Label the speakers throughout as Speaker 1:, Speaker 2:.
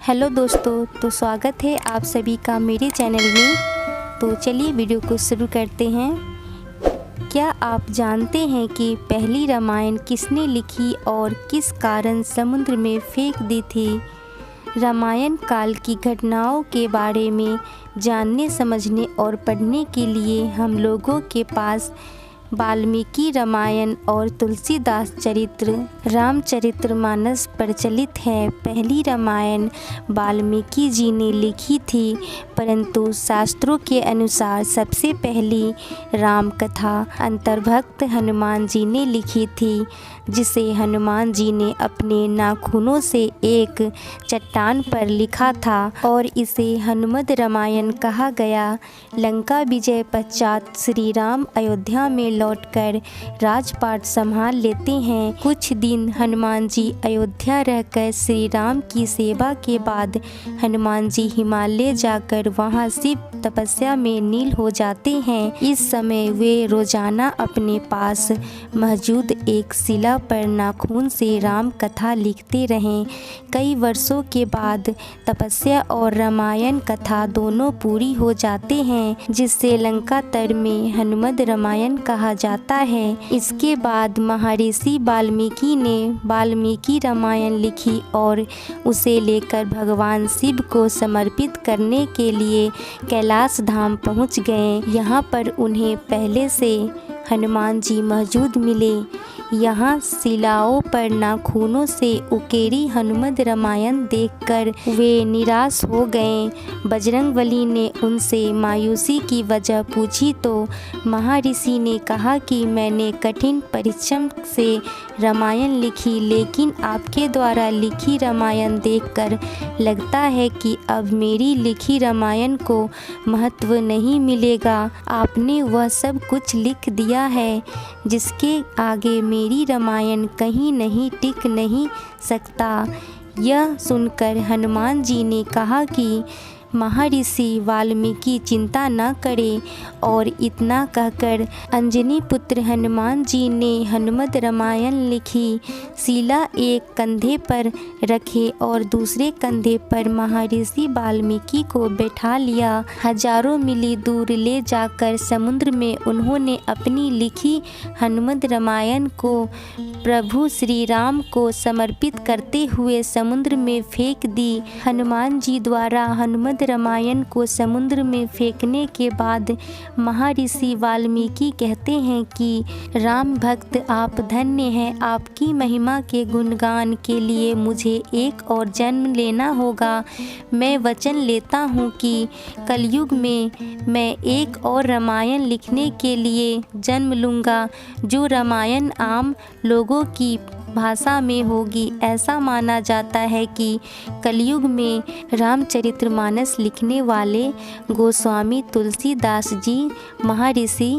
Speaker 1: Hello दोस्तों, तो स्वागत है आप सभी का मेरे चैनल में। तो चलिए वीडियो को शुरू करते हैं। क्या आप जानते हैं कि पहली रामायण किसने लिखी और किस कारण समुद्र में फेंक दी थी? रामायण काल की घटनाओं के बारे में जानने, समझने और पढ़ने के लिए हम लोगों के पास वाल्मीकि रामायण और तुलसीदास चरित्र रामचरितमानस प्रचलित है। पहली रामायण वाल्मीकि जी ने लिखी थी, परंतु शास्त्रों के अनुसार सबसे पहली राम कथा अंतर्भक्त हनुमान जी ने लिखी थी, जिसे हनुमान जी ने अपने नाखूनों से एक चट्टान पर लिखा था और इसे हनुमद रामायण कहा गया। लंका विजय पश्चात श्री राम अयोध्या में लौटकर राजपाट संभाल लेते हैं। कुछ दिन हनुमान जी अयोध्या रहकर श्री राम की सेवा के बाद हनुमान जी हिमालय जाकर वहां शिव तपस्या में नील हो जाते हैं। इस समय वे रोजाना अपने पास मौजूद एक शिला पर नाखून से राम कथा लिखते रहें। कई वर्षों के बाद तपस्या और रामायण कथा दोनों पूरी हो जाते हैं, जिससे लंका तर में हनुमद रामायण कहा जाता है। इसके बाद महर्षि वाल्मीकि ने वाल्मीकि रामायण लिखी और उसे लेकर भगवान शिव को समर्पित करने के लिए कैलाश धाम पहुंच गए। यहाँ पर उन्हें पहले से हनुमान जी मौजूद मिले। यहाँ शिलाओं पर नाखूनों से उकेरी हनुमद रामायण देखकर वे निराश हो गए। बजरंगबली ने उनसे मायूसी की वजह पूछी तो महर्षि ने कहा कि मैंने कठिन परिश्रम से रामायण लिखी, लेकिन आपके द्वारा लिखी रामायण देखकर लगता है कि अब मेरी लिखी रामायण को महत्व नहीं मिलेगा। आपने वह सब कुछ लिख दिया है जिसके आगे मेरी रामायण कहीं नहीं टिक नहीं सकता। यह सुनकर हनुमान जी ने कहा कि महर्षि वाल्मीकि चिंता न करें, और इतना कहकर अंजनी पुत्र हनुमान जी ने हनुमद रामायण लिखी। शिला एक कंधे पर रखे और दूसरे कंधे पर महर्षि वाल्मीकि को बैठा लिया। हजारों मील दूर ले जाकर समुद्र में उन्होंने अपनी लिखी हनुमद रामायण को प्रभु श्री राम को समर्पित करते हुए समुद्र में फेंक दी। हनुमान जी द्वारा हनुमद रामायण को समुद्र में फेंकने के बाद महर्षि वाल्मीकि कहते हैं कि राम भक्त आप धन्य हैं, आपकी महिमा के गुणगान के लिए मुझे एक और जन्म लेना होगा। मैं वचन लेता हूँ कि कलयुग में मैं एक और रामायण लिखने के लिए जन्म लूँगा, जो रामायण आम लोगों की भाषा में होगी। ऐसा माना जाता है कि कलयुग में रामचरितमानस लिखने वाले गोस्वामी तुलसीदास जी महर्षि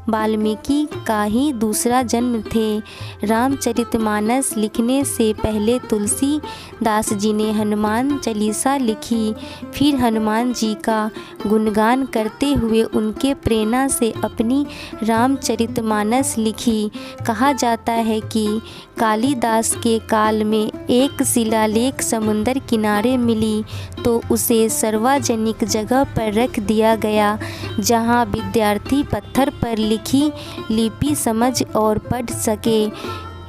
Speaker 1: वाल्मीकि का ही दूसरा जन्म थे। रामचरितमानस लिखने से पहले तुलसीदास जी ने हनुमान चालीसा लिखी, फिर हनुमान जी का गुणगान करते हुए उनके प्रेरणा से अपनी रामचरितमानस लिखी। कहा जाता है कि कालिदास के काल में एक शिलालेख समुद्र किनारे मिली तो उसे सार्वजनिक जगह पर रख दिया गया, जहां विद्यार्थी पत्थर पर लिखी लिपि समझ और पढ़ सके।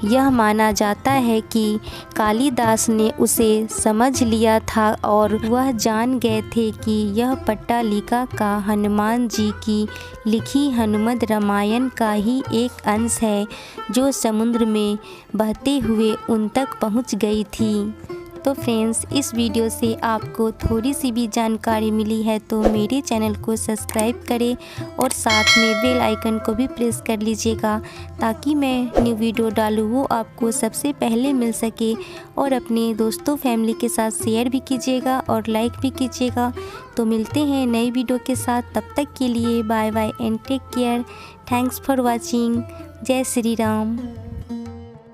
Speaker 1: यह माना जाता है कि कालिदास ने उसे समझ लिया था और वह जान गए थे कि यह पट्टालिका का हनुमान जी की लिखी हनुमद रामायण का ही एक अंश है, जो समुद्र में बहते हुए उन तक पहुंच गई थी। तो फ्रेंड्स, इस वीडियो से आपको थोड़ी सी भी जानकारी मिली है तो मेरे चैनल को सब्सक्राइब करें और साथ में बेल आइकन को भी प्रेस कर लीजिएगा, ताकि मैं न्यू वीडियो डालूँ वो आपको सबसे पहले मिल सके। और अपने दोस्तों फैमिली के साथ शेयर भी कीजिएगा और लाइक भी कीजिएगा। तो मिलते हैं नई वीडियो के साथ, तब तक के लिए bye bye and take care. Thanks for watching. जय श्री राम।